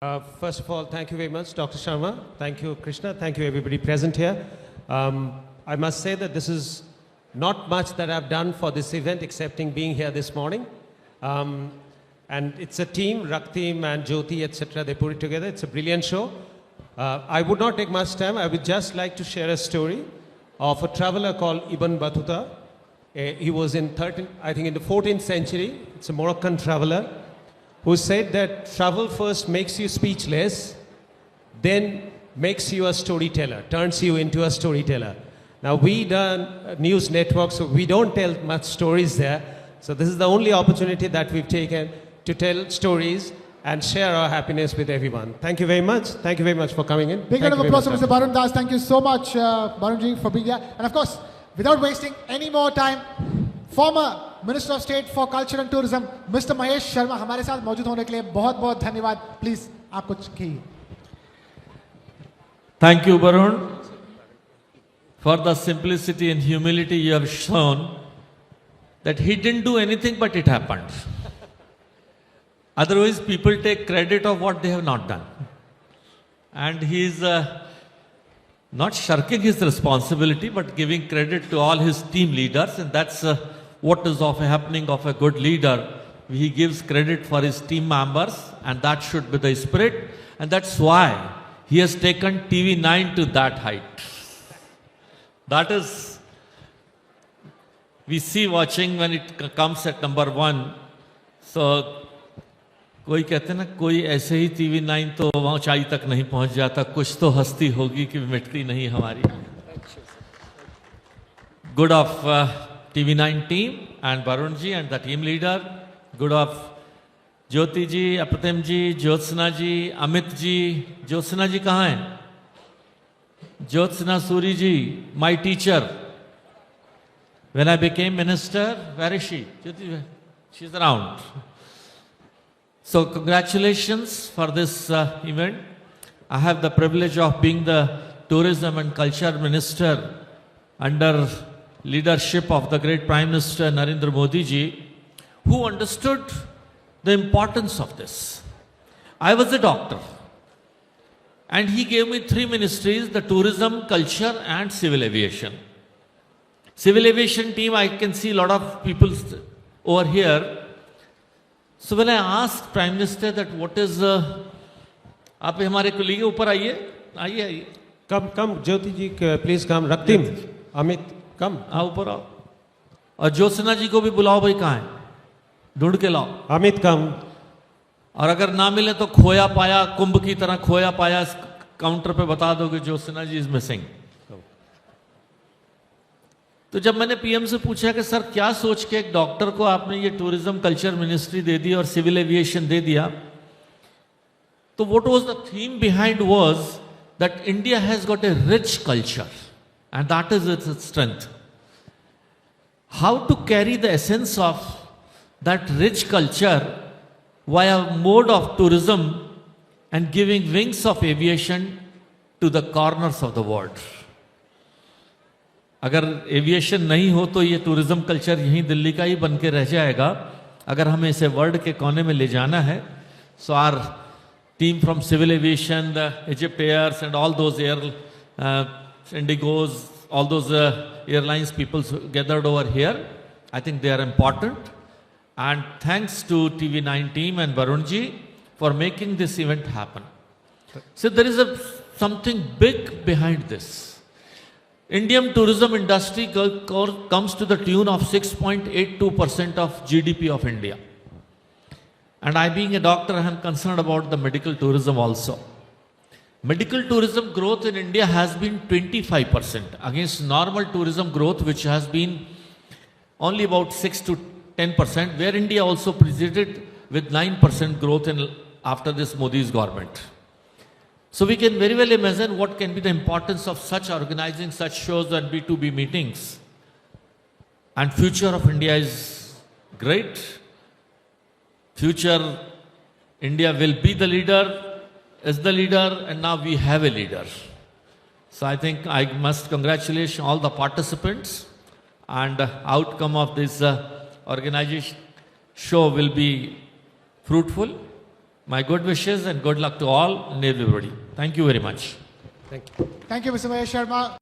First of all, thank you very much, Dr. Sharma. Thank you, Krishna. Thank you, everybody present here. I must say that this is not much that I've done for this event, excepting being here this morning. And it's a team, Raktim and Jyoti, etc. They put it together. It's a brilliant show. I would not take much time. I would just like to share a story of a traveler called Ibn Battuta. He was in in the 14th century. It's a Moroccan traveler who said that travel first makes you speechless, then makes you a storyteller, turns you into a storyteller. Now we done news networks, so we don't tell much stories there. So this is the only opportunity that we've taken to tell stories and share our happiness with everyone. Thank you very much. Thank you very much for coming in. Big round of applause for Mr. Barun Das. Thank you so much, Barunji, for being here. And of course, without wasting any more time, former Minister of State for Culture and Tourism, Mr. Mahesh Sharma, हमारे साथ मौजूद होने के लिए बहुत-बहुत धन्यवाद. Please, आप कुछ कहिए. Thank you, Barun, for the simplicity and humility you have shown, that he didn't do anything but it happened. Otherwise, people take credit of what they have not done. And he is not shirking his responsibility, but giving credit to all his team leaders. And that's what is happening of a good leader. He gives credit for his team members, and that should be the spirit. And that's why he has taken TV9 to that height. That is, we see watching when it comes at number 1. So, कोई कहते ना कोई ऐसे ही TV9 तो वहाँ ऊंचाई तक नहीं पहुँच जाता, कुछ तो हस्ती होगी कि मिटती नहीं हमारी. Good of TV9 team and Barun ji and the team leader. Good of Jyoti ji, Apratim ji, Jyotsna ji, Amit ji. Jyotsna ji कहाँ हैं? Jyotsna Suri ji, my teacher. When I became minister, where is she? Jyoti, she's around. So congratulations for this event. I have the privilege of being the Tourism and Culture Minister under leadership of the great Prime Minister Narendra Modi ji, who understood the importance of this. I was a doctor, and he gave me 3 ministries: the tourism, culture and civil aviation. Civil aviation team, I can see a lot of people over here. So when I asked Prime Minister that what is, आप हमारे को लिए ऊपर आइए. Come, Jyoti ji, please come. Raktim, Amit, come. ऊपर आओ. और ज्योत्सना जी को भी बुलाओ, भाई कहाँ है? ढूंढ के लाओ. Amit, come. और अगर ना मिले तो खोया पाया, कुंभ की तरह खोया पाया काउंटर पे बता दो कि ज्योत्सना जी इज मिसिंग. तो जब मैंने पीएम से पूछा कि सर क्या सोच के एक डॉक्टर को आपने ये टूरिज्म कल्चर मिनिस्ट्री दे दी और सिविल एविएशन दे दिया, तो what was the theme behind was that India has got a rich culture and that is its strength. How to carry the essence of that rich culture via mode of tourism and giving wings of aviation to the corners of the world. अगर aviation नहीं हो तो ये tourism culture यहीं दिल्ली का ही बन के रह जाएगा. अगर हमें इसे वर्ल्ड के कोने में ले जाना है, so our team from civil aviation, the Egypt airs and all those IndiGos, all those airlines people gathered over here, I think they are important. And thanks to TV9 team and Barun ji for making this event happen. So there is something big behind this. Indian tourism industry comes to the tune of 6.82% of GDP of India. And I, being a doctor, I am concerned about the medical tourism also. Medical tourism growth in India has been 25% against normal tourism growth, which has been only about 6 to 10%, where India also proceeded with 9% growth after this Modi's government. So we can very well imagine what can be the importance of such organizing such shows and B2B meetings. And future of India is great. Future India will be the leader, is the leader, and now we have a leader. So I think I must congratulate all the participants, and the outcome of this organization show will be fruitful. My good wishes and good luck to all and everybody. Thank you very much. Thank you. Thank you, Mr. Mahesh Sharma.